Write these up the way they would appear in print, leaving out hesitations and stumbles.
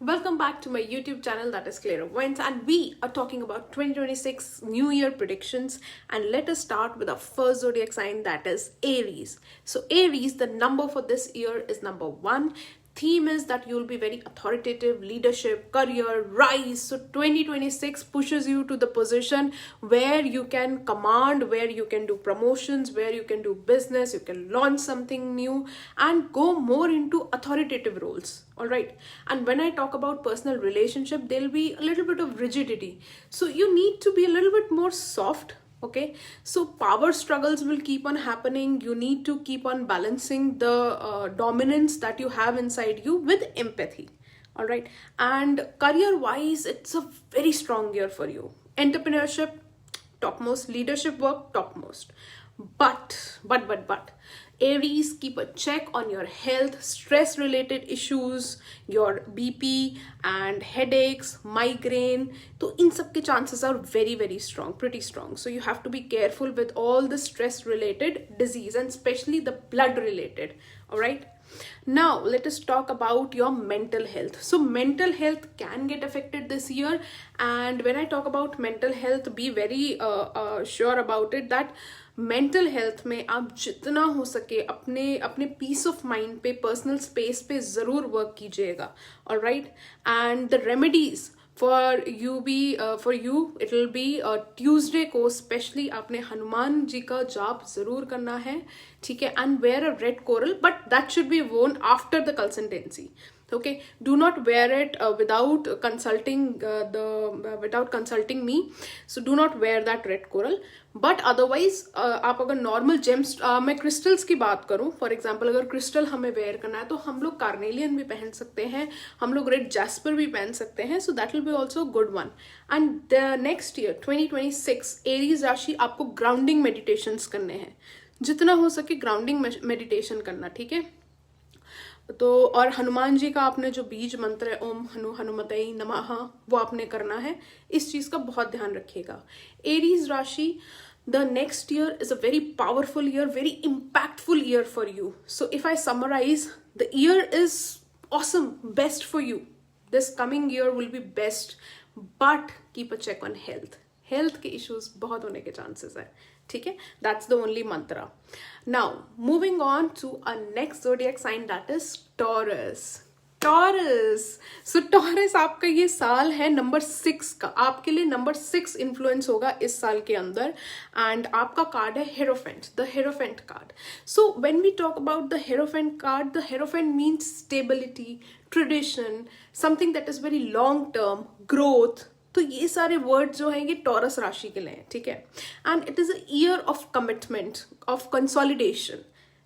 Welcome back to my YouTube channel, that is Clairvoyance, and we are talking about 2026 New Year predictions. And let us start with our first zodiac sign, that is Aries. So Aries, the number for this year is number 1. Theme is that you'll be very authoritative, leadership, career, rise. So 2026 pushes you to the position where you can command, where you can do promotions, where you can do business, you can launch something new and go more into authoritative roles. All right. And when I talk about personal relationship, there'll be a little bit of rigidity. So you need to be a little bit more soft. Okay, so power struggles will keep on happening. You need to keep on balancing the dominance that you have inside you with empathy. All right, and career wise, it's a very strong year for you. Entrepreneurship, topmost. Leadership work, topmost. But Aries, keep a check on your health, stress related issues, your BP and headaches, migraine. So in सब के chances are very strong, pretty strong. So you have to be careful with all the stress related disease and especially the blood related. All right. Now let us talk about your mental health. So mental health can get affected this year, and when I talk about mental health, be very sure about it that mental health में आप जितना हो सके अपने piece of mind पे, personal space पे ज़रूर work कीजिएगा. Alright, and the remedies for you it will be Tuesday को स्पेशली आपने हनुमान जी का जाप ज़रूर करना है. ठीक है, and wear a red coral, but that should be worn after the consultancy. Okay, do not wear it without consulting me. So do not wear that red coral. But otherwise आप अगर नॉर्मल जेम्स, मैं crystals की बात करूं, for example अगर crystal हमें where करना है तो हम लोग कार्नेलियन भी पहन सकते हैं, हम लोग रेड जैस्पर भी पहन सकते हैं. सो that will be also good one. And the next year 2026 Aries राशि आपको ग्राउंडिंग मेडिटेशंस करने हैं. जितना हो सके ग्राउंडिंग मेडिटेशन करना. ठीक है, तो और हनुमान जी का आपने जो बीज मंत्र है ओम हनुमते नमः, वो आपने करना है. इस चीज का बहुत ध्यान रखिएगा. एरीज राशि, the next year is a very powerful year, very impactful year for you. So if I summarize, the year is awesome, best for you. This coming year will be best, but keep a check on health. Health के issues बहुत होने के chances है. ठीक है, that's the only mantra. Now moving on to a next zodiac sign, that is Taurus. Taurus, so Taurus आपका ये साल है नंबर 6 का. आपके लिए नंबर 6 इन्फ्लुएंस होगा इस साल के अंदर. एंड आपका कार्ड है Hierophant, the Hierophant card. So when we talk about the Hierophant card, the Hierophant means stability, tradition, something that is very long term, growth. तो ये सारे वर्ड जो हैं ये टॉरस राशि के लिए हैं. ठीक है, and it is a year of commitment, of consolidation.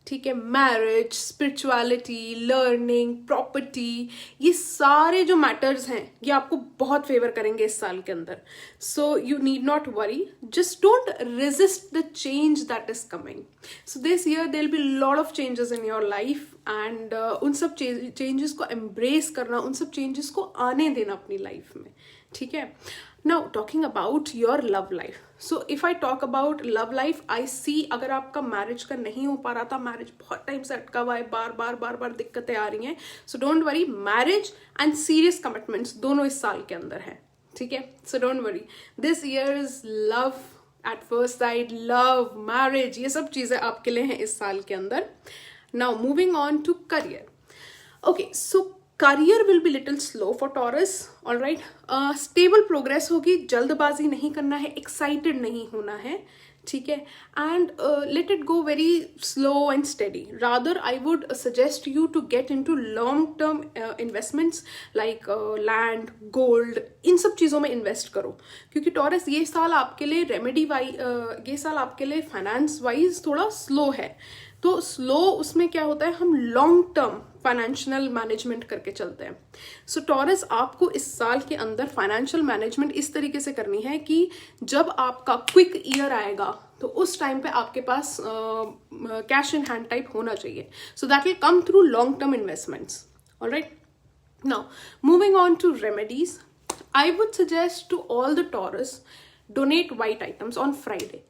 ठीक है, मैरिज, स्पिरिचुअलिटी, लर्निंग, प्रॉपर्टी, ये सारे जो मैटर्स हैं ये आपको बहुत फेवर करेंगे इस साल के अंदर. So you need not worry, just don't resist the change that is coming. So this year there will be lot of changes in your life, and उन सब चेंजेस को एम्ब्रेस करना, उन सब चेंजेस को आने देना अपनी लाइफ में. ठीक है, now talking about your love life. So if I talk about love life, I see अगर आपका मैरिज का नहीं हो पा रहा था, मैरिज बहुत टाइम से अटका हुआ है, बार दिक्कतें आ रही हैं, सो don't worry. Marriage and serious commitments दोनों इस साल के अंदर है. ठीक है, सो don't worry. This year is love at first sight, love, marriage, ये सब चीजें आपके लिए हैं इस साल के अंदर. Now moving on to career. Okay, so career will be little slow for Taurus. All right, stable progress होगी, जल्दबाजी नहीं करना है, एक्साइटेड नहीं होना है. ठीक है, and let it go very slow and steady. Rather I would suggest you to get into long term investments like land, gold, इन सब चीज़ों में इन्वेस्ट करो. क्योंकि टॉरस ये साल आपके लिए ये साल आपके लिए फाइनेंस वाइज थोड़ा स्लो है. तो स्लो उसमें क्या होता है, हम लॉन्ग टर्म फाइनेंशियल मैनेजमेंट करके चलते हैं. सो टॉरस, आपको इस साल के अंदर फाइनेंशियल मैनेजमेंट इस तरीके से करनी है कि जब आपका क्विक ईयर आएगा तो उस टाइम पे आपके पास कैश इन हैंड टाइप होना चाहिए. So that will come through long term investments. Alright, now moving on to remedies, I would suggest to all the Taurus, donate white items on Friday.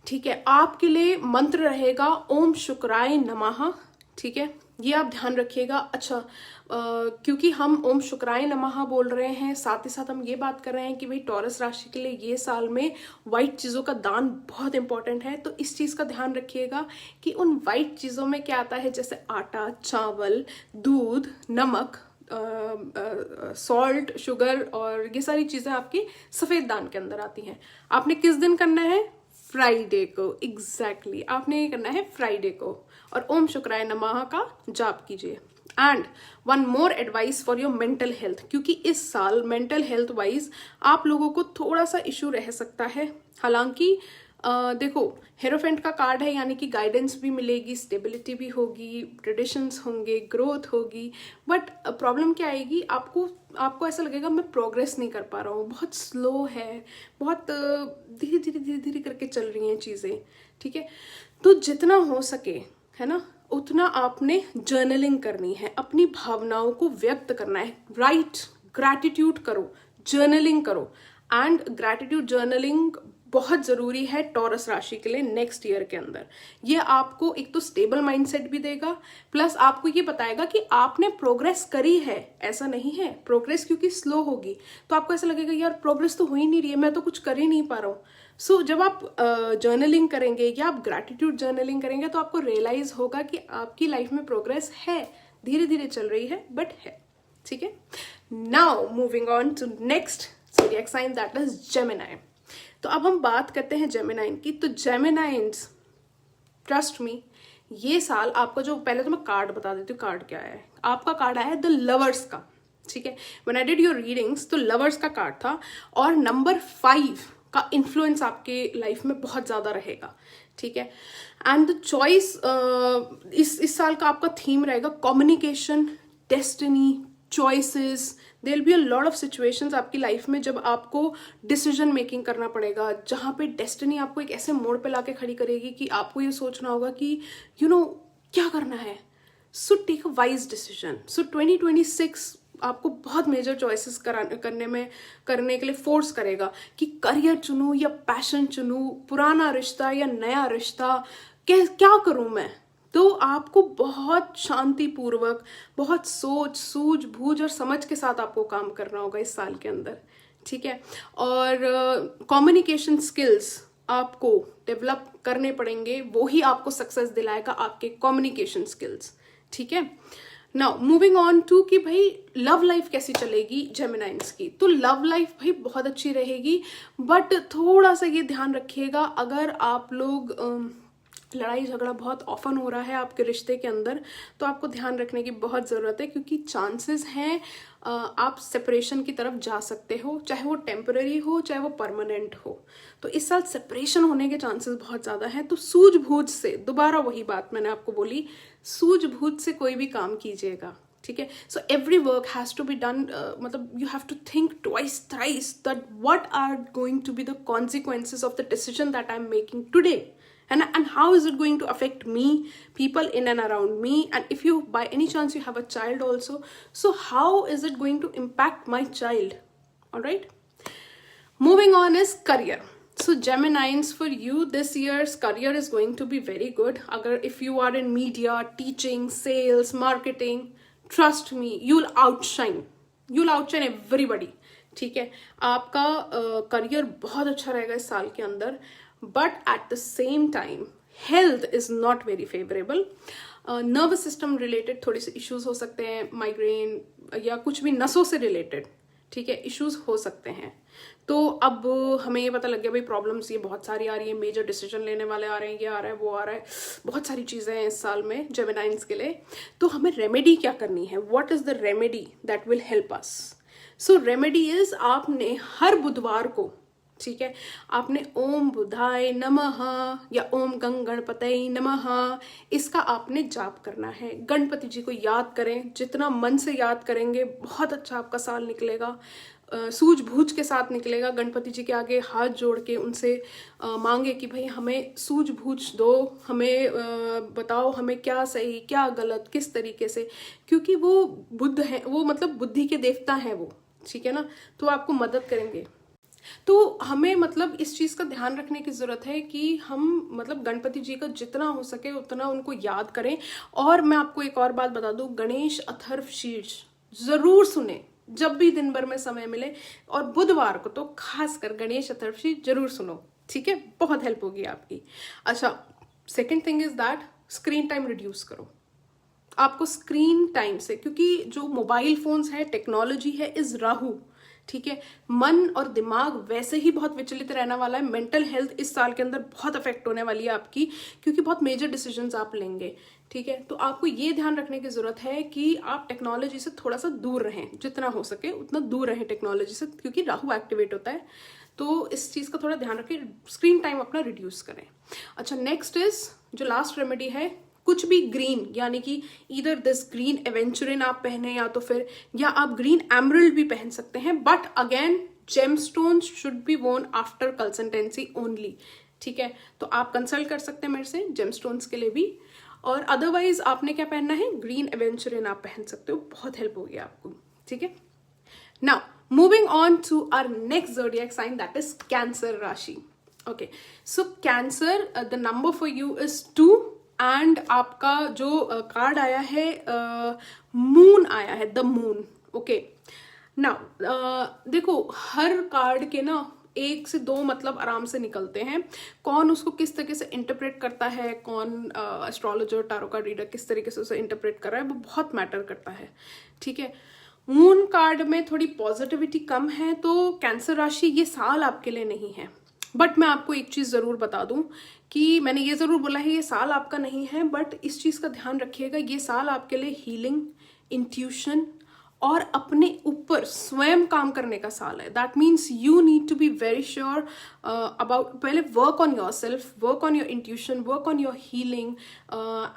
ठीक है, आपके लिए मंत्र रहेगा ओम शुक्राय नमः. ठीक है, ये आप ध्यान रखिएगा। अच्छा, क्योंकि हम ओम शुक्राय नमः बोल रहे हैं, साथ ही साथ हम ये बात कर रहे हैं कि भाई टॉरस राशि के लिए ये साल में वाइट चीज़ों का दान बहुत इंपॉर्टेंट है, तो इस चीज़ का ध्यान रखिएगा कि उन वाइट चीज़ों में क्या आता है, जैसे आटा, चावल, दूध, नमक, सॉल्ट, शुगर और ये सारी चीज़ें आपकी सफ़ेद दान के अंदर आती हैं। आपने किस दिन करना है? फ्राइडे को। एग्जैक्टली आपने ये करना है फ्राइडे को, और ओम शुक्राय नमः का जाप कीजिए। And one more advice for your mental health, क्योंकि इस साल मेंटल हेल्थ वाइज आप लोगों को थोड़ा सा इशू रह सकता है। हालांकि देखो, हेरोफेंट का कार्ड है, यानी कि गाइडेंस भी मिलेगी, स्टेबिलिटी भी होगी, ट्रेडिशंस होंगे, ग्रोथ होगी, बट प्रॉब्लम क्या आएगी, आपको ऐसा लगेगा मैं प्रोग्रेस नहीं कर पा रहा हूँ, बहुत स्लो है, बहुत धीरे धीरे धीरे धीरे करके चल रही हैं चीज़ें, ठीक है। तो जितना हो सके, है ना, उतना आपने जर्नलिंग करनी है, अपनी भावनाओं को व्यक्त करना है, राइट, ग्रैटिट्यूड करो, जर्नलिंग करो। एंड ग्रैटिट्यूड जर्नलिंग बहुत ज़रूरी है टॉरस राशि के लिए नेक्स्ट ईयर के अंदर। ये आपको एक तो स्टेबल माइंडसेट भी देगा, प्लस आपको ये बताएगा कि आपने प्रोग्रेस करी है। ऐसा नहीं है, प्रोग्रेस क्योंकि स्लो होगी तो आपको ऐसा लगेगा यार प्रोग्रेस तो हो ही नहीं रही है, मैं तो कुछ कर ही नहीं पा रहा हूँ। सो जब आप जर्नलिंग करेंगे या आप ग्रैटिट्यूड जर्नलिंग करेंगे तो आपको रियलाइज होगा कि आपकी लाइफ में प्रोग्रेस है, धीरे धीरे चल रही है, बट है, ठीक है। Now moving on to next zodiac sign, that is Gemini. तो अब हम बात करते हैं जेमिनाइन की। तो जेमिनाइंस, ट्रस्ट मी, ये साल आपका जो, पहले तो मैं कार्ड बता देती हूँ कार्ड क्या है। आपका कार्ड आया है द लवर्स का, ठीक है। When I did your readings तो लवर्स का कार्ड था, और नंबर 5 का इन्फ्लुएंस आपके लाइफ में बहुत ज्यादा रहेगा, ठीक है। एंड द चॉइस, इस साल का आपका थीम रहेगा communication, destiny, choices. There will be a lot of situations आपकी लाइफ में जब आपको डिसीजन मेकिंग करना पड़ेगा, जहाँ पे डेस्टिनी आपको एक ऐसे मोड़ पे लाके खड़ी करेगी कि आपको ये सोचना होगा कि क्या करना है। So take a wise decision. So 2026 आपको बहुत मेजर चॉइसेस करने के लिए फोर्स करेगा कि करियर चुनूं या पैशन चुनूं, पुराना रिश्ता या नया रिश्ता, क्या करूं मैं। तो आपको बहुत शांतिपूर्वक, बहुत सोच सूझबूझ और समझ के साथ आपको काम करना होगा इस साल के अंदर, ठीक है। और कम्युनिकेशन स्किल्स आपको डेवलप करने पड़ेंगे, वो ही आपको सक्सेस दिलाएगा, आपके कम्युनिकेशन स्किल्स, ठीक है। नाउ मूविंग ऑन टू कि भाई लव लाइफ कैसी चलेगी जेमिनाइंस की। तो लव लाइफ भाई बहुत अच्छी रहेगी, बट थोड़ा सा ये ध्यान रखिएगा, अगर आप लोग लड़ाई झगड़ा बहुत ऑफन हो रहा है आपके रिश्ते के अंदर, तो आपको ध्यान रखने की बहुत ज़रूरत है, क्योंकि चांसेस हैं आप सेपरेशन की तरफ जा सकते हो, चाहे वो टेम्पररी हो चाहे वो परमानेंट हो। तो इस साल सेपरेशन होने के चांसेस बहुत ज़्यादा हैं। तो सूझबूझ से, दोबारा वही बात मैंने आपको बोली, सूझबूझ से कोई भी काम कीजिएगा, ठीक है। So every work has to be done, मतलब you have to think twice thrice that what are going to be the consequences of the decision that I am making today, and how is it going to affect me, people in and around me, and if you by any chance you have a child also, so how is it going to impact my child? All right, moving on is career. So Geminians, for you this year's career is going to be very good. Agar if you are in media, teaching, sales, marketing, trust me, you'll outshine everybody, ठीक है। आपका career बहुत अच्छा रहेगा इस साल के अंदर, but at the same time health is not very favourable. Nervous system related थोड़े से इश्यूज हो सकते हैं, माइग्रेन या कुछ भी नसों से रिलेटेड, ठीक है, इश्यूज हो सकते हैं। तो अब हमें ये पता लग गया भाई प्रॉब्लम्स ये बहुत सारी आ रही है, मेजर डिसीजन लेने वाले आ रहे हैं, ये आ रहा है वो आ रहा है, बहुत सारी चीज़ें हैं इस साल में जेमिनाइंस के लिए। तो हमें रेमेडी क्या करनी है, what is the remedy that will help us. So remedy is, आपने हर बुधवार को, ठीक है, आपने ओम बुधाय नमः या ओम गणपतये नमः, इसका आपने जाप करना है। गणपति जी को याद करें, जितना मन से याद करेंगे बहुत अच्छा आपका साल निकलेगा, सूझबूझ के साथ निकलेगा। गणपति जी के आगे हाथ जोड़ के उनसे मांगे कि भाई हमें सूझबूझ दो, हमें बताओ हमें क्या सही क्या गलत, किस तरीके से, क्योंकि वो बुद्ध है, वो मतलब बुद्धि के देवता हैं वो, ठीक है ना, तो आपको मदद करेंगे। तो हमें मतलब इस चीज़ का ध्यान रखने की ज़रूरत है कि हम मतलब गणपति जी का जितना हो सके उतना उनको याद करें। और मैं आपको एक और बात बता दूं, गणेश अथर्व शीर्ष ज़रूर सुने जब भी दिन भर में समय मिले, और बुधवार को तो खासकर गणेश अथर्व शीर्ष जरूर सुनो, ठीक है, बहुत हेल्प होगी आपकी। अच्छा, second thing is that screen time reduce करो। आपको स्क्रीन टाइम से, क्योंकि जो मोबाइल फोन्स है, टेक्नोलॉजी है, इज राहु, ठीक है, मन और दिमाग वैसे ही बहुत विचलित रहने वाला है। मेंटल हेल्थ इस साल के अंदर बहुत अफेक्ट होने वाली है आपकी, क्योंकि बहुत मेजर डिसीजंस आप लेंगे, ठीक है। तो आपको ये ध्यान रखने की जरूरत है कि आप टेक्नोलॉजी से थोड़ा सा दूर रहें, जितना हो सके उतना दूर रहें टेक्नोलॉजी से, क्योंकि राहु एक्टिवेट होता है। तो इस चीज का थोड़ा ध्यान रखें, स्क्रीन टाइम अपना रिड्यूस करें। अच्छा, नेक्स्ट इज जो लास्ट रेमेडी है, कुछ भी ग्रीन, यानी कि इधर दिस ग्रीन एवेंचुरिन आप पहने, या आप ग्रीन एमरल्ड भी पहन सकते हैं, but again gemstones should be worn after consultancy only, ठीक है। तो आप कंसल्ट कर सकते हैं मेरे से जेमस्टोन्स के लिए भी, और अदरवाइज आपने क्या पहनना है, ग्रीन एवेंचुरिन आप पहन सकते हो, बहुत हेल्प होगी आपको, ठीक है। Now moving on to our next zodiac sign, that is Cancer rashi. Okay, so Cancer, the number for you is 2, and आपका जो कार्ड आया है, मून आया है, द मून। ओके, नाउ देखो, हर कार्ड के ना 1 से 2 मतलब आराम से निकलते हैं। कौन उसको किस तरीके से इंटरप्रेट करता है, कौन एस्ट्रोलॉजर, टारो कार्ड रीडर किस तरीके से उसे इंटरप्रेट कर रहा है, वो बहुत मैटर करता है, ठीक है। मून कार्ड में थोड़ी पॉजिटिविटी कम है, तो कैंसर राशि ये साल आपके लिए नहीं है। बट मैं आपको एक चीज जरूर बता दूं कि मैंने ये जरूर बोला है ये साल आपका नहीं है, बट इस चीज का ध्यान रखिएगा, ये साल आपके लिए हीलिंग, इंट्यूशन और अपने ऊपर स्वयं काम करने का साल है। That means you need to be very sure about, पहले work on yourself, work on your intuition, work on your healing,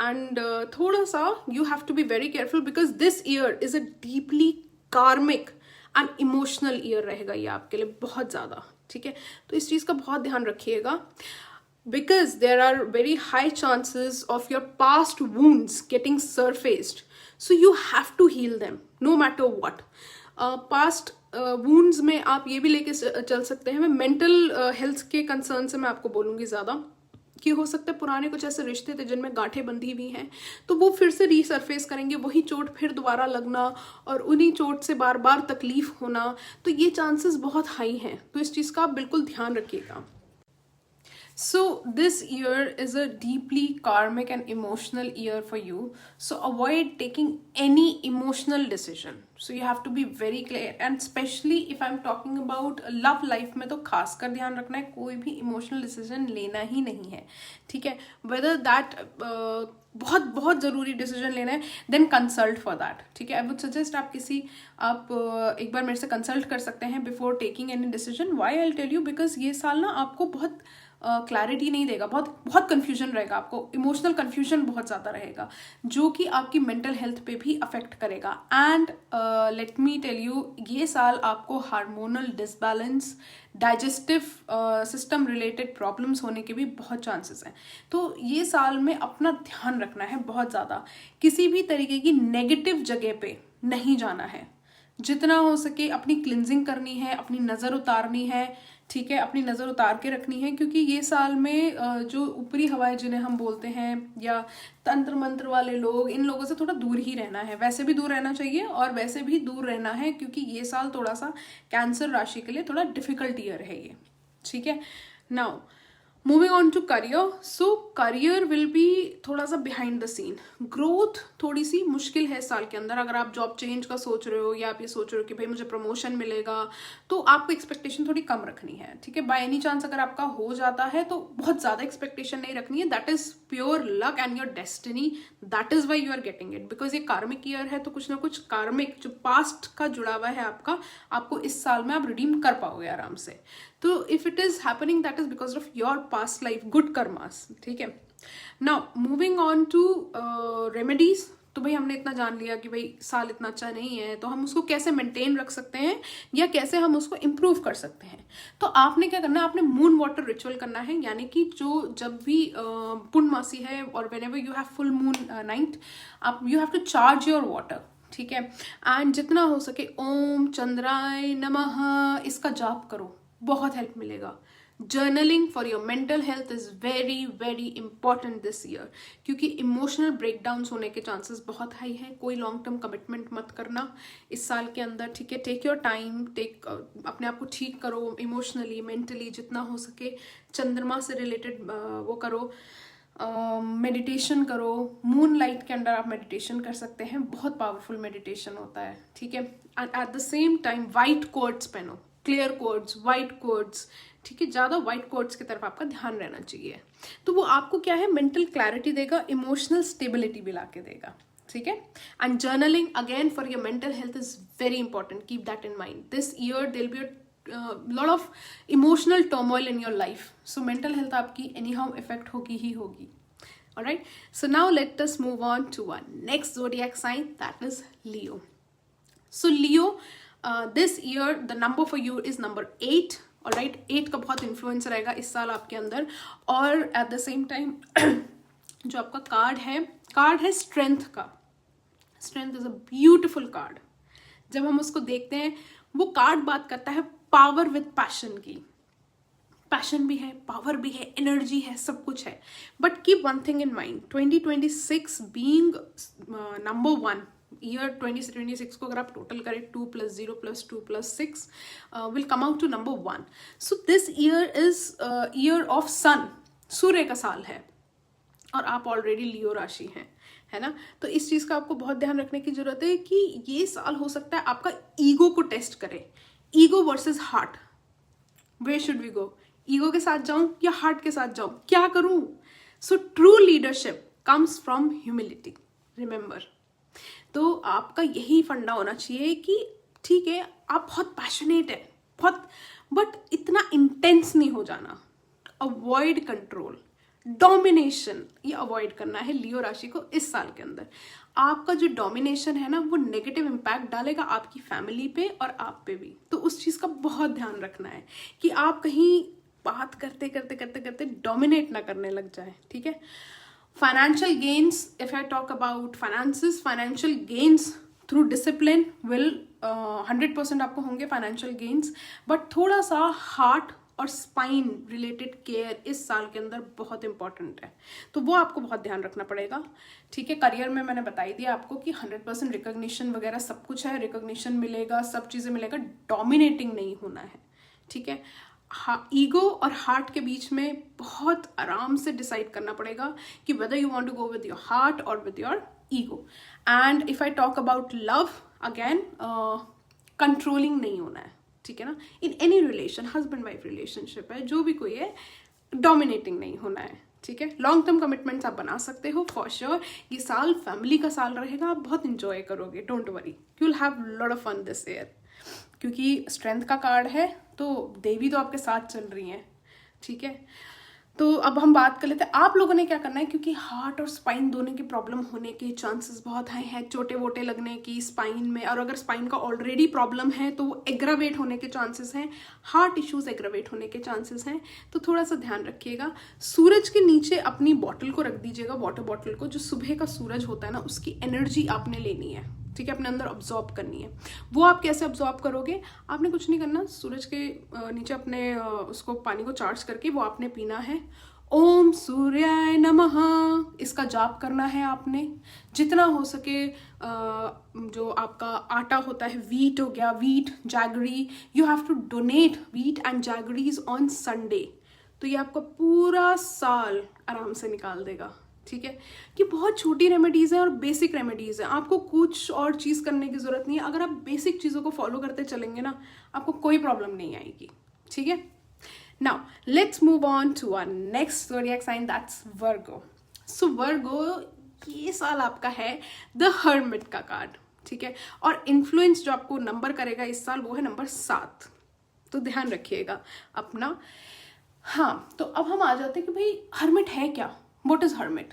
and थोड़ा सा you have to be very careful, because this year is a deeply karmic and emotional year रहेगा ये आपके लिए बहुत ज्यादा, ठीक है। तो इस चीज का बहुत ध्यान रखिएगा, because there are very high chances of your past wounds getting surfaced, so you have to heal them no matter what. Past wounds में आप ये भी लेके चल सकते हैं। मैं मेंटल हेल्थ के कंसर्न से मैं आपको बोलूँगी ज़्यादा, कि हो सकता है पुराने कुछ ऐसे रिश्ते थे जिनमें गांठें बंधी हुई हैं, तो वो फिर से रीसरफेस करेंगे, वही चोट फिर दोबारा लगना और उन्हीं चोट से बार बार तकलीफ होना, तो ये चांसेस बहुत हाई हैं। तो इस चीज़ का आप बिल्कुल ध्यान रखिएगा। So this year is a deeply karmic and emotional year for you. So avoid taking any emotional decision. So you have to be very clear, and especially if I'm talking about love life में तो खासकर ध्यान रखना है, कोई भी emotional decision लेना ही नहीं है, ठीक है। Whether that बहुत बहुत ज़रूरी डिसीजन लेना है, देन कंसल्ट फॉर दैट, ठीक है। आई वुड सजेस्ट आप एक बार मेरे से कंसल्ट कर सकते हैं before taking any decision. Why I tell you, because ये साल ना आपको बहुत क्लैरिटी नहीं देगा, बहुत कंफ्यूजन रहेगा, आपको इमोशनल कंफ्यूजन बहुत ज़्यादा रहेगा, जो कि आपकी मेंटल हेल्थ पे भी अफेक्ट करेगा। And let me tell you, ये साल आपको hormonal disbalance, digestive system related problems होने के भी बहुत चांसेस हैं। तो ये साल में अपना ध्यान रखना है बहुत ज़्यादा, किसी भी तरीके की नेगेटिव जगह पे नहीं जाना है, जितना हो सके अपनी क्लिनजिंग करनी है, अपनी नज़र उतारनी है, ठीक है, अपनी नज़र उतार के रखनी है, क्योंकि ये साल में जो ऊपरी हवाएं जिन्हें हम बोलते हैं, या तंत्र मंत्र वाले लोग, इन लोगों से थोड़ा दूर ही रहना है। वैसे भी दूर रहना चाहिए और वैसे भी दूर रहना है, क्योंकि ये साल थोड़ा सा कैंसर राशि के लिए थोड़ा डिफिकल्ट ईयर है ये, ठीक है। Now moving on to career, so career will be थोड़ा सा बिहाइंड द सीन, ग्रोथ थोड़ी सी मुश्किल है साल के अंदर। अगर आप जॉब चेंज का सोच रहे हो, या आप ये सोच रहे हो कि भाई मुझे प्रमोशन मिलेगा, तो आपको एक्सपेक्टेशन थोड़ी कम रखनी है, ठीक है। बाय एनी चांस अगर आपका हो जाता है तो बहुत ज़्यादा एक्सपेक्टेशन नहीं रखनी है, that is pure luck and your destiny, that is why you are getting it, because ये कार्मिक ईयर है, तो कुछ ना कुछ कार्मिक जो पास्ट का जुड़ा हुआ है आपको इस साल में आप रिडीम कर पाओगे आराम से। तो if it is happening, that is because of your past life good karmas, ठीक है। Now moving on to remedies, तो भाई हमने इतना जान लिया कि भाई साल इतना अच्छा नहीं है, तो हम उसको कैसे मेंटेन रख सकते हैं या कैसे हम उसको इम्प्रूव कर सकते हैं। तो आपने क्या करना है, आपने मून वाटर रिचुअल करना है, यानी कि जब भी पूर्णमासी है और whenever you have full moon night, आप you have to charge your water, ठीक है। एंड जितना हो सके ओम चंद्राय नमः इसका जाप करो, बहुत हेल्प मिलेगा। Journaling for your mental health is very very important this year, क्योंकि इमोशनल ब्रेकडाउन्स होने के चांसेस बहुत हाई हैं। कोई लॉन्ग टर्म कमिटमेंट मत करना इस साल के अंदर, ठीक है। टेक योर टाइम, अपने आप को ठीक करो इमोशनली, मेंटली, जितना हो सके। चंद्रमा से रिलेटेड वो करो, मेडिटेशन करो। मून लाइट के अंदर आप मेडिटेशन कर सकते हैं, बहुत पावरफुल मेडिटेशन होता है, ठीक है। And eight the same time white quotes पहनो, क्लियर कोट्स, वाइट कोट्स, ठीक है। ज़्यादा वाइट कोट्स की तरफ आपका ध्यान रहना चाहिए। तो वो आपको क्या है, मेंटल क्लैरिटी देगा, इमोशनल स्टेबिलिटी भी ला के देगा, ठीक है। And journaling again for your mental health is very important, keep that in mind. This year there will be lot of emotional turmoil in your life, so mental health आपकी anyhow effect होगी ही होगी। Alright, so now let us move on to our next zodiac sign, that is Leo. So Leo, this year the number for you is number 8. Alright, 8 का बहुत influence रहेगा इस साल आपके अंदर। और एट द सेम टाइम जो आपका कार्ड है स्ट्रेंथ का। Strength is a beautiful card. जब हम उसको देखते हैं, वो कार्ड बात करता है पावर विद पैशन की। पैशन भी है, पावर भी है, एनर्जी है, सब कुछ है। But keep one thing in mind, 2026 being number 1 year, 2026 को अगर आप टोटल करें 2 + 0 + 2 + 6 will come out to number 1। So this year is year of sun, सूर्य का साल है, और आप ऑलरेडी लियो राशि हैं, है ना। तो इस चीज़ का आपको बहुत ध्यान रखने की जरूरत है कि ये साल हो सकता है आपका ईगो को टेस्ट करे। Ego versus heart, where should we go? Ego के साथ जाऊं या हार्ट के साथ जाऊं, क्या करूं? So true leadership comes from humility, remember. तो आपका यही फंडा होना चाहिए कि ठीक है, आप बहुत पैशनेट है, बहुत, बट इतना इंटेंस नहीं हो जाना। अवॉइड कंट्रोल, डोमिनेशन, ये अवॉइड करना है लियो राशि को इस साल के अंदर। आपका जो डोमिनेशन है ना, वो नेगेटिव इम्पैक्ट डालेगा आपकी फैमिली पे और आप पे भी। तो उस चीज़ का बहुत ध्यान रखना है कि आप कहीं बात करते करते करते करते डोमिनेट ना करने लग जाए, ठीक है। Financial gains, if I talk about finances, financial gains through discipline will 100% आपको होंगे फाइनेंशियल गेन्स। बट थोड़ा सा हार्ट और स्पाइन रिलेटेड केयर इस साल के अंदर बहुत इंपॉर्टेंट है, तो वो आपको बहुत ध्यान रखना पड़ेगा, ठीक है। करियर में मैंने बता ही दिया आपको कि 100% रिकॉग्निशन वगैरह सब कुछ है, रिकॉग्निशन मिलेगा, सब चीज़ें मिलेगा, डोमिनेटिंग नहीं होना है, ठीक है। ईगो और हार्ट के बीच में बहुत आराम से डिसाइड करना पड़ेगा कि whether you want to go with your heart और with your ego. And if I talk about love, again controlling नहीं होना है, ठीक है ना। In any relation, husband wife relationship है, जो भी कोई है, डोमिनेटिंग नहीं होना है, ठीक है। लॉन्ग टर्म कमिटमेंट्स आप बना सकते हो फॉर श्योर। ये साल फैमिली का साल रहेगा, आप बहुत इंजॉय करोगे, don't worry, you will have lot of fun this year. क्योंकि स्ट्रेंथ का कार्ड है, तो देवी तो आपके साथ चल रही हैं, ठीक है। तो अब हम बात कर लेते हैं आप लोगों ने क्या करना है, क्योंकि हार्ट और स्पाइन दोनों की प्रॉब्लम होने के चांसेस बहुत हाई हैं, चोटे वोटे लगने की स्पाइन में, और अगर स्पाइन का ऑलरेडी प्रॉब्लम है तो वो एग्रावेट होने के चांसेस हैं, हार्ट इश्यूज एग्रावेट होने के चांसेस हैं, तो थोड़ा सा ध्यान रखिएगा। सूरज के नीचे अपनी बॉटल को रख दीजिएगा, वाटर बॉटल को, जो सुबह का सूरज होता है ना, उसकी एनर्जी आपने लेनी है, ठीक है, अपने अंदर ऑब्जॉर्ब करनी है। वो आप कैसे ऑब्जॉर्ब करोगे? आपने कुछ नहीं करना, सूरज के नीचे अपने उसको पानी को चार्ज करके वो आपने पीना है। ओम सूर्याय नमः, इसका जाप करना है आपने। जितना हो सके जो आपका आटा होता है, वीट हो गया, wheat, jaggery, you have to donate wheat and jaggeries on Sunday. तो ये आपका पूरा साल आराम से निकाल देगा, ठीक है। कि बहुत छोटी रेमेडीज हैं और बेसिक रेमेडीज हैं, आपको कुछ और चीज़ करने की ज़रूरत नहीं है। अगर आप बेसिक चीज़ों को फॉलो करते चलेंगे ना, आपको कोई प्रॉब्लम नहीं आएगी, ठीक है। Now let's move on to our next zodiac sign, that's Virgo. So Virgo, ये साल आपका है द हर्मिट का कार्ड, ठीक है। और इन्फ्लुएंस जो आपको नंबर करेगा इस साल, वो है नंबर 7, तो ध्यान रखिएगा अपना। हाँ, तो अब हम आ जाते हैं कि भाई हर्मिट है क्या, what is hermit?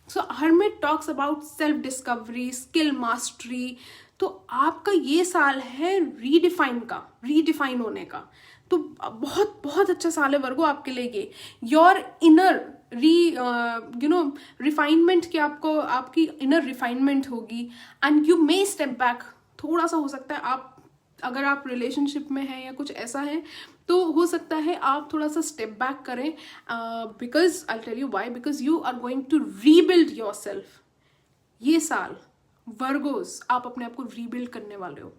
So hermit talks about self discovery, skill mastery। तो आपका ये साल है रीडिफाइन होने का, तो बहुत बहुत अच्छा साल है वर्गो आपके लिए ये। योर इनर रिफाइनमेंट की आपकी इनर रिफाइनमेंट होगी, and you may step back, थोड़ा सा हो सकता है आप अगर आप रिलेशनशिप में हैं या कुछ ऐसा है तो हो सकता है आप थोड़ा सा स्टेप बैक करें, because I tell you why, because you are going to rebuild yourself. ये साल वर्गोस आप अपने आप को रीबिल्ड करने वाले हो,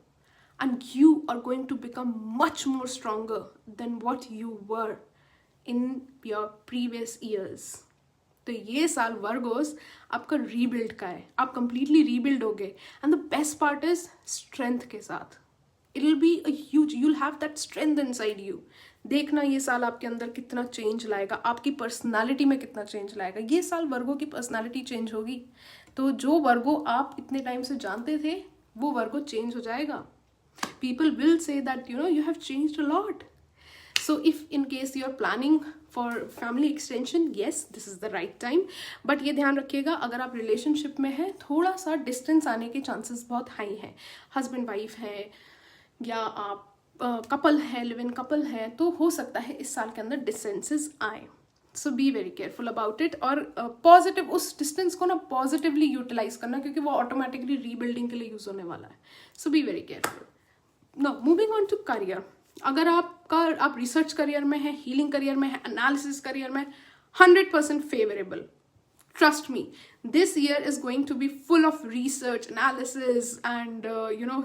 and you are going to become much more stronger than what you were in your previous years. तो ये साल वर्गोस आपका रीबिल्ड का है, आप कंप्लीटली रीबिल्ड होगे, and the best part is strength के साथ। It will be a huge, you will have that strength inside you. देखना ये साल आपके अंदर कितना चेंज लाएगा, आपकी पर्सनालिटी में कितना चेंज लाएगा। ये साल वर्गो की पर्सनालिटी चेंज होगी, तो जो वर्गो आप इतने टाइम से जानते थे वो वर्गो चेंज हो जाएगा। People will say that you have changed a lot. So if in case you are planning for family extension, yes, this is the right time. But ये ध्यान रखिएगा, अगर आप रिलेशनशिप में हैं थोड़ा सा डिस्टेंस आने के चांसेस बहुत हाई हैं। हस्बैंड वाइफ है या आप कपल है, लिव इन कपल है, तो हो सकता है इस साल के अंदर डिस्टेंसेस आए। So be very careful about it, और पॉजिटिव उस डिस्टेंस को ना पॉजिटिवली यूटिलाइज करना, क्योंकि वो ऑटोमेटिकली रीबिल्डिंग के लिए यूज होने वाला है। So be very careful. Now moving on to career. अगर आप रिसर्च करियर में है, हीलिंग करियर में है, एनालिसिस करियर में, 100% favourable. Trust me, this year is going to be full of research, analysis and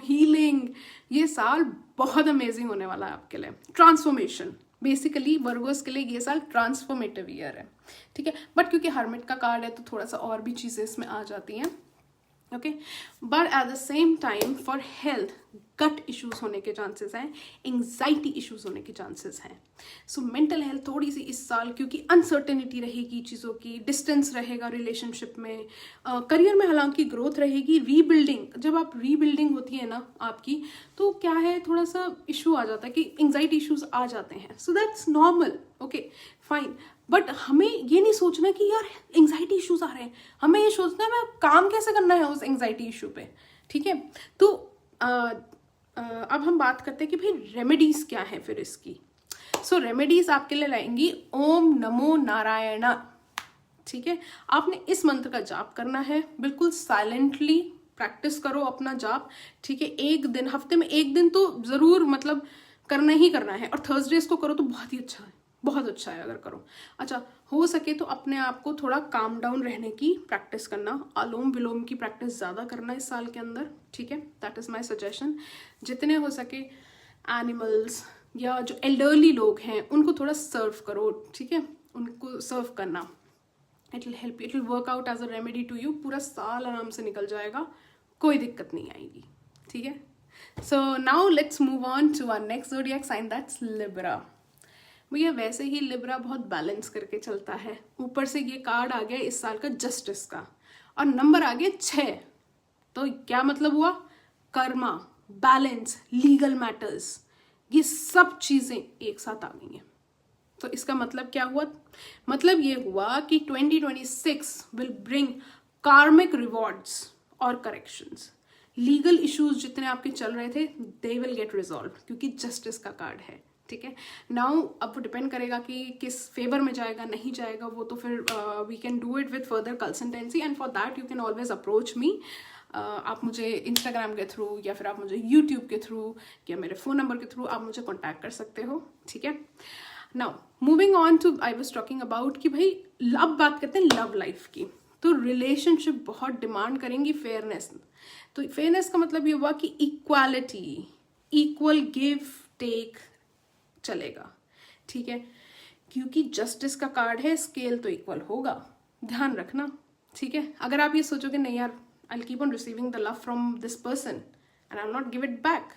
healing. ये साल बहुत अमेजिंग होने वाला है आपके लिए। ट्रांसफॉर्मेशन, बेसिकली वर्गोस के लिए ये साल ट्रांसफॉर्मेटिव ईयर है, ठीक है। बट क्योंकि हर्मिट का कार्ड है तो थोड़ा सा और भी चीजें इसमें आ जाती हैं, okay. But at the same time for health gut issues होने के चांसेस हैं, एंग्जाइटी इश्यूज होने के चांसेस हैं। सो मेंटल हेल्थ थोड़ी सी इस साल, क्योंकि अनसर्टेनिटी रहेगी चीज़ों की, डिस्टेंस रहेगा रिलेशनशिप में, करियर में हालांकि ग्रोथ रहेगी। रीबिल्डिंग, जब आप रीबिल्डिंग होती है ना आपकी, तो क्या है थोड़ा सा इशू आ जाता है कि एंग्जाइटी इश्यूज आ जाते हैं। So that's normal, okay fine. But हमें ये नहीं सोचना कि यार एंग्जाइटी इश्यूज आ रहे हैं, हमें ये सोचना है मैं काम कैसे करना है उस एंग्जाइटी इशू पे, ठीक है। तो अब हम बात करते हैं कि भाई रेमेडीज क्या है फिर इसकी। सो रेमेडीज आपके लिए लाएंगी ओम नमो नारायण, ठीक है। आपने इस मंत्र का जाप करना है, बिल्कुल साइलेंटली प्रैक्टिस करो अपना जाप, ठीक है। एक दिन, हफ्ते में एक दिन तो जरूर मतलब करना ही करना है, और थर्सडेज को करो तो बहुत ही अच्छा है, बहुत अच्छा है अगर करो। अच्छा, हो सके तो अपने आप को थोड़ा काम डाउन रहने की प्रैक्टिस करना, अनुलोम विलोम की प्रैक्टिस ज़्यादा करना इस साल के अंदर, ठीक है। That is my suggestion. जितने हो सके एनिमल्स या जो एल्डरली लोग हैं उनको थोड़ा सर्व करो, ठीक है, उनको सर्व करना। It will help, it will work out as a remedy to you. पूरा साल आराम से निकल जाएगा, कोई दिक्कत नहीं आएगी, ठीक है। So now let's move on to our next zodiac sign, that's Libra. भैया वैसे ही लिब्रा बहुत बैलेंस करके चलता है, ऊपर से ये कार्ड आ गया इस साल का जस्टिस का, और नंबर आ गया 6। तो क्या मतलब हुआ? कर्मा, बैलेंस, लीगल मैटर्स, ये सब चीजें एक साथ आ गई हैं। तो इसका मतलब क्या हुआ? मतलब ये हुआ कि 2026 विल ब्रिंग कार्मिक रिवॉर्ड्स और करेक्शंस। लीगल इश्यूज जितने आपके चल रहे थे दे विल गेट रिजॉल्व, क्योंकि जस्टिस का कार्ड है, ठीक है। नाउ अब वो डिपेंड करेगा कि किस फेवर में जाएगा, नहीं जाएगा, वो तो फिर we can do it with further consultancy, and for that you can always approach me. आप मुझे इंस्टाग्राम के थ्रू या फिर आप मुझे यूट्यूब के थ्रू या मेरे फ़ोन नंबर के थ्रू आप मुझे कॉन्टैक्ट कर सकते हो, ठीक है। Now moving on to, I was talking about कि भाई अब बात करते हैं लव लाइफ की। तो रिलेशनशिप बहुत डिमांड करेंगी फेयरनेस। तो फेयरनेस का मतलब ये हुआ कि इक्वालिटी, इक्वल गिव टेक चलेगा, ठीक है। क्योंकि जस्टिस का कार्ड है, स्केल तो इक्वल होगा, ध्यान रखना, ठीक है। अगर आप ये सोचोगे नहीं यार, I will keep on receiving the love from this person and I will not give it back,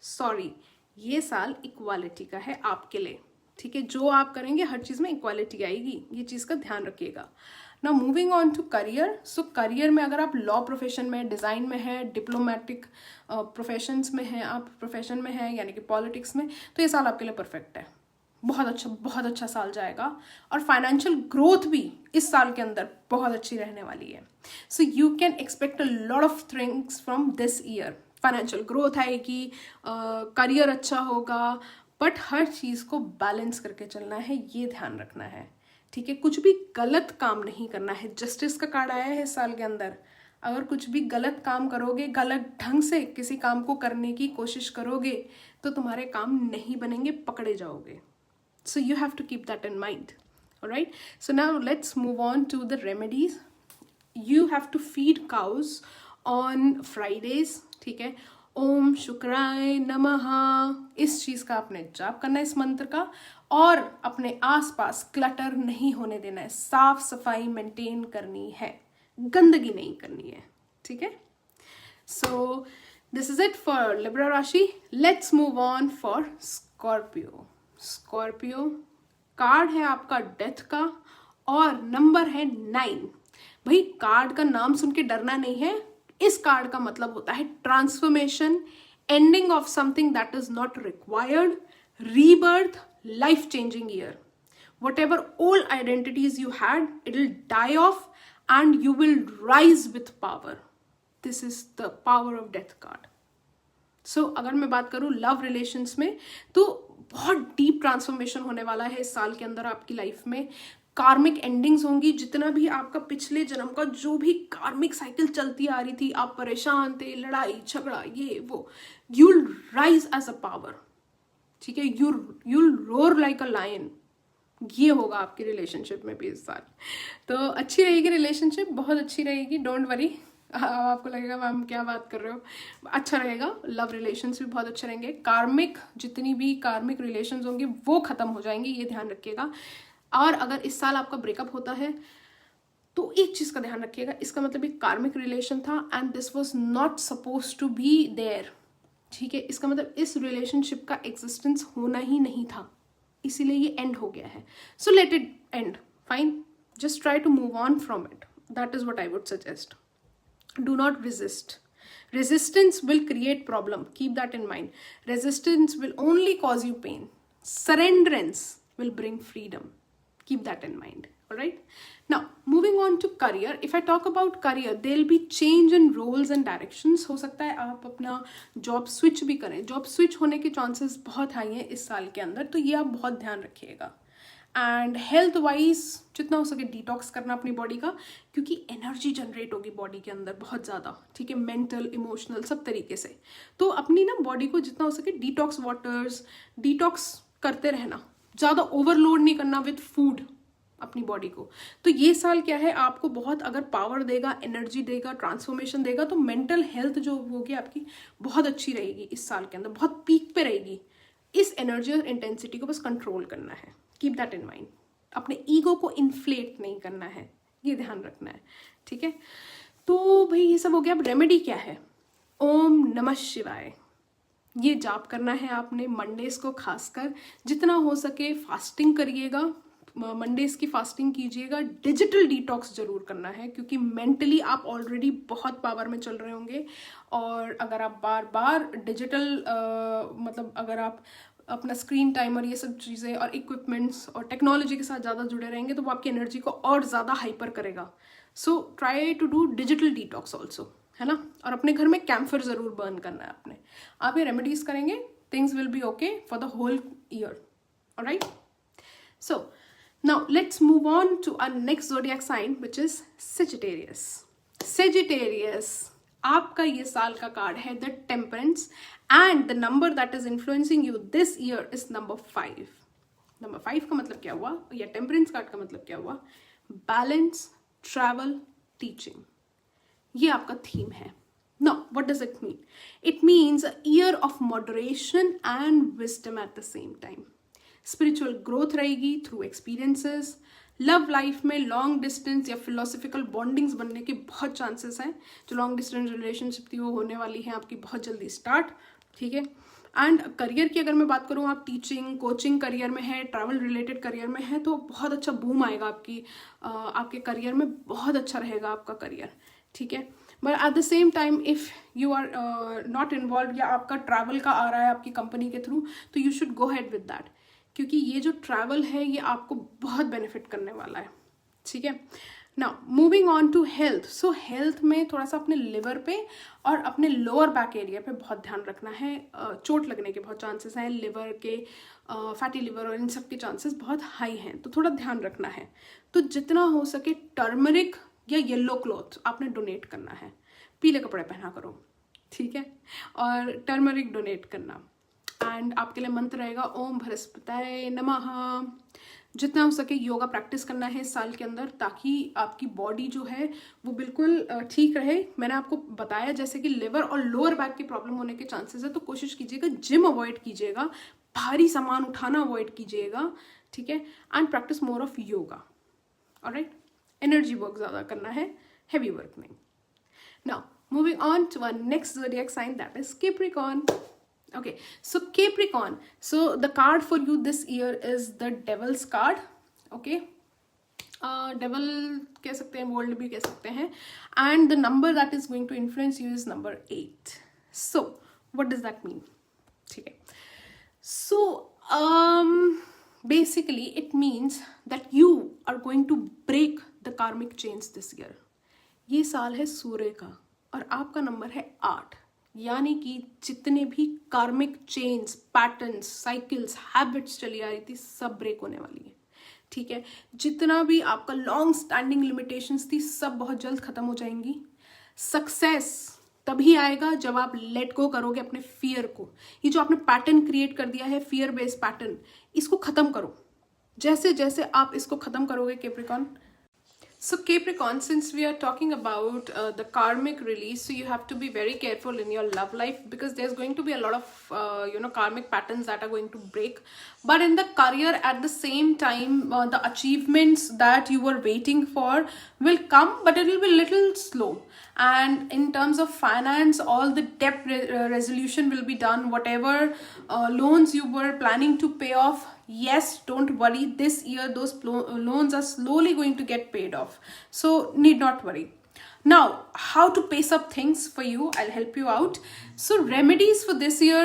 sorry, ये साल इक्वालिटी का है आपके लिए, ठीक है। जो आप करेंगे हर चीज में इक्वालिटी आएगी, ये चीज का ध्यान रखिएगा। Now moving on to career. So career में अगर आप लॉ प्रोफेशन में, डिजाइन में है, डिप्लोमेटिक प्रोफेशंस में है, आप प्रोफेशन में है यानी कि पॉलिटिक्स में, तो ये साल आपके लिए परफेक्ट है, बहुत अच्छा साल जाएगा। और फाइनेंशियल ग्रोथ भी इस साल के अंदर बहुत अच्छी रहने वाली है। So you can expect a lot of things from this year. Financial growth आएगी, करियर अच्छा होगा, बट हर चीज को बैलेंस करके चलना है, ये ध्यान रखना है, ठीक है। कुछ भी गलत काम नहीं करना है। जस्टिस का कार्ड आया है इस साल के अंदर, अगर कुछ भी गलत काम करोगे, गलत ढंग से किसी काम को करने की कोशिश करोगे तो तुम्हारे काम नहीं बनेंगे, पकड़े जाओगे. So you have to keep that in mind. Alright, so now let's move on to the remedies. You have to feed cows on Fridays. ठीक है, ओम शुक्राय नमः, इस चीज का आपने जाप करना है, इस मंत्र का, और अपने आसपास क्लटर नहीं होने देना है, साफ सफाई मेंटेन करनी है, गंदगी नहीं करनी है. ठीक है, so this is it for Libra rashi. Let's move on for Scorpio. Scorpio card है आपका डेथ का और नंबर है 9. भाई कार्ड का नाम सुन के डरना नहीं है. इस कार्ड का मतलब होता है transformation, ending of something that is not required, rebirth, life changing year. Whatever old identities you had, it will die off and you will rise with power. This is the power of death card. So अगर मैं बात करूँ love relations में, तो बहुत deep transformation होने वाला है इस साल के अंदर आपकी लाइफ में. कार्मिक एंडिंग्स होंगी. जितना भी आपका पिछले जन्म का जो भी कार्मिक साइकिल चलती आ रही थी, आप परेशान थे, लड़ाई झगड़ा ये वो, you'll rise as a power. ठीक है, you'll roar like a lion. ये होगा आपकी रिलेशनशिप में भी इस साल. तो अच्छी रहेगी रिलेशनशिप, बहुत अच्छी रहेगी, डोंट वरी. आपको लगेगा मैम क्या बात कर रहे हो, अच्छा रहेगा. लव रिलेशंस भी बहुत अच्छे रहेंगे. कार्मिक जितनी भी कार्मिक रिलेशंस होंगे वो खत्म हो जाएंगे, ये ध्यान रखिएगा. और अगर इस साल आपका ब्रेकअप होता है तो एक चीज का ध्यान रखिएगा, इसका मतलब एक कार्मिक रिलेशन था and this was not suppose to be there. ठीक है, इसका मतलब इस रिलेशनशिप का एग्जिस्टेंस होना ही नहीं था, इसीलिए ये एंड हो गया है. So let it end, fine, just try to move on from it. That is what I would suggest. Do not resist. Resistance will create problem. Keep that in mind. Resistance will only cause you pain. Surrenderance will bring freedom. Keep that in mind. All right. Now, moving on to career. If I talk about career, there'll be change in roles and directions. हो सकता है आप अपना job switch भी करें. Job switch होने के chances बहुत हाई हैं इस साल के अंदर, तो ये आप बहुत ध्यान रखिएगा. एंड हेल्थ वाइज जितना हो सके डिटॉक्स करना अपनी बॉडी का, क्योंकि एनर्जी जनरेट होगी बॉडी के अंदर बहुत ज़्यादा. ठीक है, मेंटल इमोशनल सब तरीके से. तो अपनी ना बॉडी को जितना हो सके डिटॉक्स वाटर्स, डिटॉक्स करते रहना, ज़्यादा ओवरलोड नहीं करना विद फूड अपनी बॉडी को. तो ये साल क्या है, आपको बहुत अगर पावर देगा, एनर्जी देगा, ट्रांसफॉर्मेशन देगा, तो मेंटल हेल्थ जो होगी आपकी बहुत अच्छी रहेगी इस साल के अंदर, बहुत पीक पे रहेगी. इस एनर्जी और इंटेंसिटी को बस कंट्रोल करना है. Keep that in mind. अपने ईगो को इन्फ्लेट नहीं करना है, ये ध्यान रखना है. ठीक है, तो भाई ये सब हो गया. अब रेमेडी क्या है, ओम नमः शिवाय. ये जाप करना है आपने मंडेज को, खासकर जितना हो सके फास्टिंग करिएगा, मंडेज की फास्टिंग कीजिएगा. डिजिटल डिटॉक्स जरूर करना है, क्योंकि मेंटली आप ऑलरेडी बहुत पावर में चल रहे होंगे, और अगर आप बार बार डिजिटल मतलब अगर आप अपना स्क्रीन टाइम और ये सब चीज़ें और इक्विपमेंट्स और टेक्नोलॉजी के साथ ज़्यादा जुड़े रहेंगे तो वो आपकी एनर्जी को और ज़्यादा हाइपर करेगा. So try to do digital detox also, है ना. और अपने घर में कैम्फर ज़रूर बर्न करना है आपने. आप ये रेमेडीज करेंगे, things will be okay for the whole year. Alright, so now let's move on to our next zodiac sign which is Sagittarius. Sagittarius आपका ये साल का कार्ड है the temperance, and the number that is influencing you this year is number 5. Number 5 का मतलब क्या हुआ, या टेम्परेंस कार्ड का मतलब क्या हुआ, बैलेंस, ट्रैवल, टीचिंग. ये आपका थीम है. Now what does it mean, it means a year of moderation and wisdom eight the same time. Spiritual growth रहेगी थ्रू एक्सपीरियंसेस. लव लाइफ में लॉन्ग डिस्टेंस या फिलोसफिकल बॉन्डिंग्स बनने के बहुत chances हैं. जो लॉन्ग डिस्टेंस रिलेशनशिप थी वो होने वाली है आपकी बहुत जल्दी स्टार्ट. ठीक है, एंड करियर की अगर मैं बात करूँ, आप टीचिंग कोचिंग करियर में है, ट्रैवल रिलेटेड करियर में है, तो बहुत अच्छा बूम आएगा आपके करियर में, बहुत अच्छा रहेगा आपका करियर. ठीक है, but at the same time if you are not involve या आपका ट्रैवल का आ रहा है आपकी कंपनी के थ्रू, तो you should go head with that, क्योंकि ये जो ट्रैवल है ये आपको बहुत बेनिफिट करने वाला है. ठीक है, now moving on to health. So health में थोड़ा सा अपने लिवर पे और अपने लोअर बैक एरिया पे बहुत ध्यान रखना है. चोट लगने के बहुत चांसेस हैं, लिवर के फैटी लिवर और इन सब के चांसेस बहुत हाई हैं, तो थोड़ा ध्यान रखना है. तो जितना हो सके टर्मरिक या येलो क्लॉथ आपने डोनेट करना है, पीले कपड़े पहना करो, ठीक है, और टर्मरिक डोनेट करना। एंड आपके लिए मंत्र रहेगा ओम बृहस्पताय नमः। जितना हो सके योगा प्रैक्टिस करना है इस साल के अंदर, ताकि आपकी बॉडी जो है वो बिल्कुल ठीक रहे। मैंने आपको बताया जैसे कि लिवर और लोअर बैक की प्रॉब्लम होने के चांसेस है, तो कोशिश कीजिएगा जिम अवॉइड कीजिएगा, भारी सामान उठाना अवॉइड कीजिएगा, ठीक है, and practice more of yoga. Alright, energy work ज़्यादा करना है, हेवी वर्क नहीं। Now moving on to our next zodiac sign, that is Capricorn. Okay, so Capricorn, so the card for you this year is the Devil's card. Okay, Devil कह सकते हैं, World भी कह सकते हैं, and the number that is going to influence you is number 8. So what does that mean? ठीक है, so basically it means that you are going to break the karmic chains this year. ये साल है सूर्य का और आपका number है 8, यानी कि जितने भी कार्मिक चेन्स, पैटर्न्स, साइकिल्स, हैबिट्स चली आ रही थी, सब ब्रेक होने वाली है, ठीक है। जितना भी आपका लॉन्ग स्टैंडिंग लिमिटेशंस थी, सब बहुत जल्द खत्म हो जाएंगी। सक्सेस तभी आएगा जब आप लेट गो करोगे अपने फियर को। ये जो आपने पैटर्न क्रिएट कर दिया है, फियर बेस्ड पैटर्न, इसको खत्म करो। जैसे जैसे आप इसको खत्म करोगे Capricorn, so Capricorn, since we are talking about the karmic release, so you have to be very careful in your love life, because there's going to be a lot of karmic patterns that are going to break. But in the career, at the same time, the achievements that you were waiting for will come, but it will be little slow. And in terms of finance, all the debt resolution will be done. Whatever loans you were planning to pay off, yes, don't worry, this year those loans are slowly going to get paid off, so need not worry. Now, how to pace up things for you, I'll help you out. So remedies for this year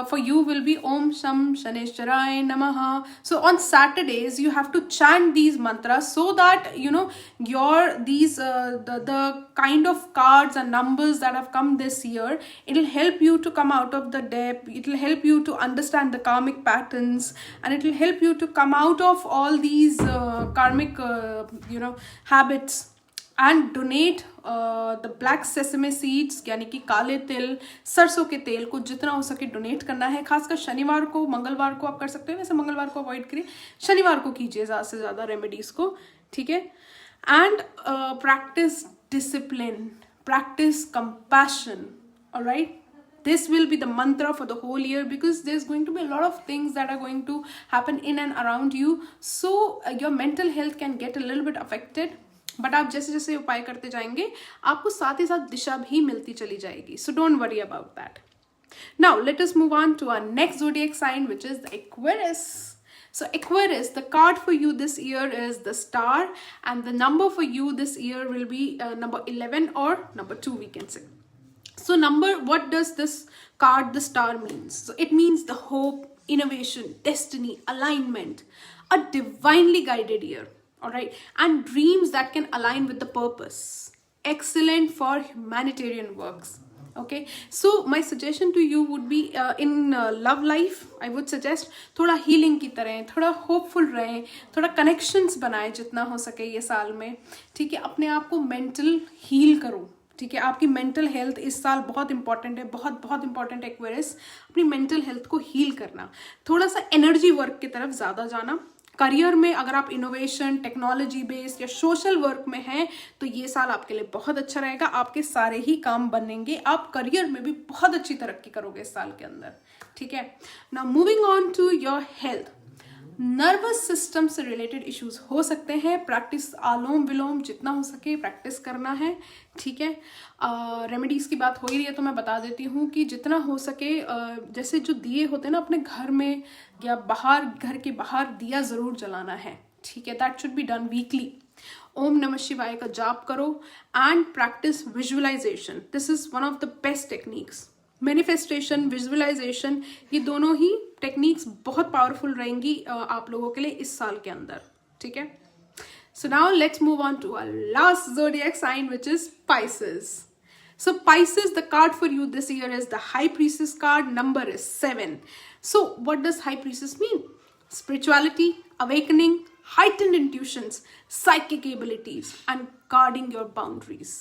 for you will be Om Sham Shaneshwaraya Namaha. So on Saturdays you have to chant these mantras, so that you know your these the kind of cards and numbers that have come this year, it'll help you to come out of the debt, it'll help you to understand the karmic patterns, and it'll help you to come out of all these karmic habits. And donate the black sesame seeds, यानी कि काले तिल, सरसों के तेल को जितना हो सके डोनेट करना है। खासकर शनिवार को, मंगलवार को आप कर सकते हो, वैसे मंगलवार को अवॉइड करिए, शनिवार को कीजिए ज़्यादा से ज़्यादा रेमेडीज़ को, ठीक है। And practice discipline, practice compassion, alright. This will be the mantra for the whole year, because there's going to be a lot of things that are going to happen in and around you, so your mental health can get a little bit affected. But आप जैसे जैसे उपाय करते जाएंगे, आपको साथ ही साथ दिशा भी मिलती चली जाएगी, so don't worry about that. Now let us move on to our next zodiac sign, which is the Aquarius. So Aquarius, the card for you this year is the Star, and the number for you this year will be number 11 or number 2, we can say. So what does this card, the Star, means? So it means the hope, innovation, destiny, alignment, a divinely guided year. All right, and dreams that can align with the purpose. Excellent for humanitarian works. Okay, so my suggestion to you would be in love life, I would suggest थोड़ा healing की तरह, थोड़ा hopeful रहें, थोड़ा connections बनाएं जितना हो सके ये साल में, ठीक है। अपने आप को mental heal करो, ठीक है। आपकी मेंटल हेल्थ इस साल बहुत इंपॉर्टेंट है, बहुत बहुत इंपॉर्टेंट है एक्वेरियस। अपनी मेंटल हेल्थ को हील करना, थोड़ा सा एनर्जी वर्क की तरफ ज़्यादा जाना। करियर में अगर आप इनोवेशन, टेक्नोलॉजी बेस्ड या सोशल वर्क में हैं, तो ये साल आपके लिए बहुत अच्छा रहेगा, आपके सारे ही काम बनेंगे, आप करियर में भी बहुत अच्छी तरक्की करोगे इस साल के अंदर, ठीक है। Now moving on to your health, nervous system से रिलेटेड इश्यूज हो सकते हैं, प्रैक्टिस आलोम विलोम जितना हो सके प्रैक्टिस करना है, ठीक है। रेमेडीज़ की बात हो ही रही है तो मैं बता देती हूँ कि जितना हो सके जैसे जो दिए होते हैं ना अपने घर में या बाहर, घर के बाहर दिया ज़रूर जलाना है, ठीक है। That should be done weekly. ओम नमः शिवाय का जाप करो and practise visualisation, this is one of the best techniques. Manifestation, visualisation, ये दोनों ही टेक्निक्स बहुत पावरफुल रहेंगी आप लोगों के लिए इस साल के अंदर, ठीक है। So now let's move on to our last zodiac sign, which is Pisces. So Pisces, the card for you this year is the High Priestess card. Number is 7. So what does High Priestess mean? Spirituality, awakening, heightened intuitions, psychic abilities, and guarding your boundaries.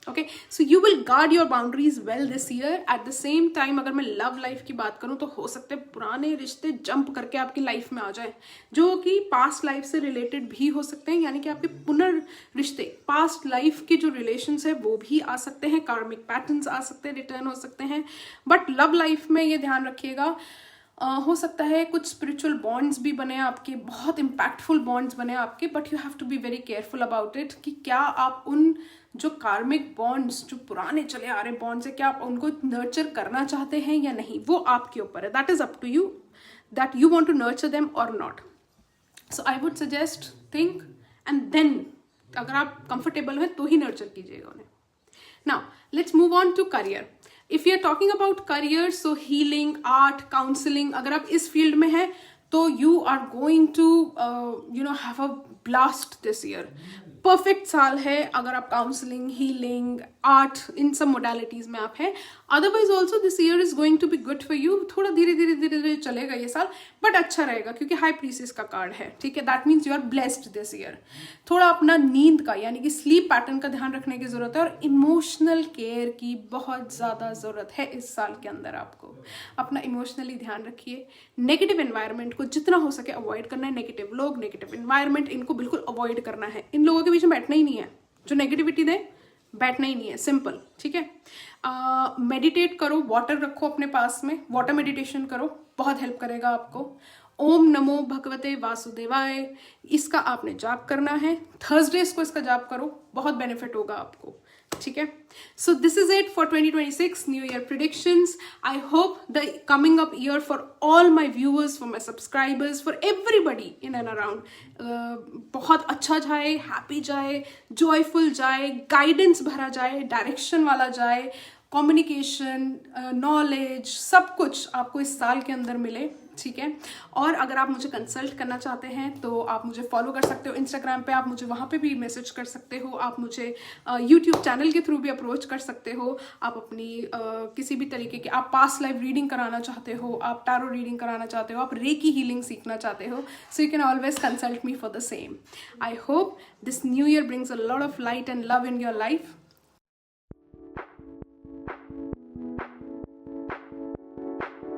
Okay, so you will guard your boundaries well this year. At the same time, अगर मैं love life की बात करूं तो हो सकते हैं पुराने रिश्ते जंप करके आपकी लाइफ में आ जाए, जो कि पास्ट लाइफ से रिलेटेड भी हो सकते हैं, यानी कि आपके पुनर्रिश्ते, पास्ट लाइफ के जो रिलेशंस है वो भी आ सकते हैं, कार्मिक पैटर्न्स आ सकते हैं, रिटर्न हो सकते हैं. बट लव लाइफ में ये ध्यान रखिएगा, हो सकता है कुछ स्पिरिचुअल बॉन्ड्स भी बने आपके, बहुत इम्पैक्टफुल बॉन्ड्स बने आपके, but you have to be very careful about it कि क्या आप उन जो कार्मिक बॉन्ड्स, जो पुराने चले आ रहे बॉन्ड्स है, क्या आप उनको नर्चर करना चाहते हैं या नहीं, वो आपके ऊपर है. That is up to you that you want to nurture them और not. So I would suggest think and then, अगर आप कंफर्टेबल हैं तो ही नर्चर कीजिएगा उन्हें. Now, let's move on to career. If you are talking about career, so healing, art, counseling, अगर आप इस फील्ड में हैं तो you are going to have a blast this year. Perfect साल है अगर आप काउंसलिंग, हीलिंग, आर्ट, इन सब मोडालिटीज में आप हैं. Otherwise also this year is going to be good for you. थोड़ा धीरे धीरे चलेगा ये साल, बट अच्छा रहेगा क्योंकि हाई प्रीसिस का कार्ड है. ठीक है, that means you are blessed this year. थोड़ा अपना नींद का यानी कि स्लीप पैटर्न का ध्यान रखने की जरूरत है, और इमोशनल केयर की बहुत ज्यादा जरूरत है इस साल के अंदर. आपको अपना इमोशनली ध्यान रखिए. नेगेटिव एनवायरनमेंट को जितना हो सके अवॉइड करना है. नेगेटिव लोग, नेगेटिव एनवायरनमेंट, इनको बिल्कुल अवॉइड करना है. इन लोगों के बीच में बैठना ही नहीं है, जो नेगेटिविटी दे बैठना ही नहीं है, सिंपल. ठीक है, मेडिटेट करो, वाटर रखो अपने पास में, वाटर मेडिटेशन करो, बहुत हेल्प करेगा आपको. ओम नमो भगवते वासुदेवाय, इसका आपने जाप करना है. थर्सडेज को इसका जाप करो, बहुत बेनिफिट होगा आपको. ठीक है, so this is it for 2026 new year predictions. I hope the coming up year for all my viewers, for my subscribers, for everybody in and around बहुत अच्छा जाए, हैप्पी जाए, जॉयफुल जाए, गाइडेंस भरा जाए, डायरेक्शन वाला जाए, कम्युनिकेशन, नॉलेज, सब कुछ आपको इस साल के अंदर मिले. ठीक है, और अगर आप मुझे कंसल्ट करना चाहते हैं तो आप मुझे फॉलो कर सकते हो इंस्टाग्राम पे, आप मुझे वहाँ पे भी मैसेज कर सकते हो, आप मुझे यूट्यूब चैनल के थ्रू भी अप्रोच कर सकते हो. आप अपनी किसी भी तरीके की, आप पास्ट लाइफ रीडिंग कराना चाहते हो, आप टैरो रीडिंग कराना चाहते हो, आप रेकी हीलिंग सीखना चाहते हो, so you can always consult me for the same. I hope this new year brings a lot of light and love in your life.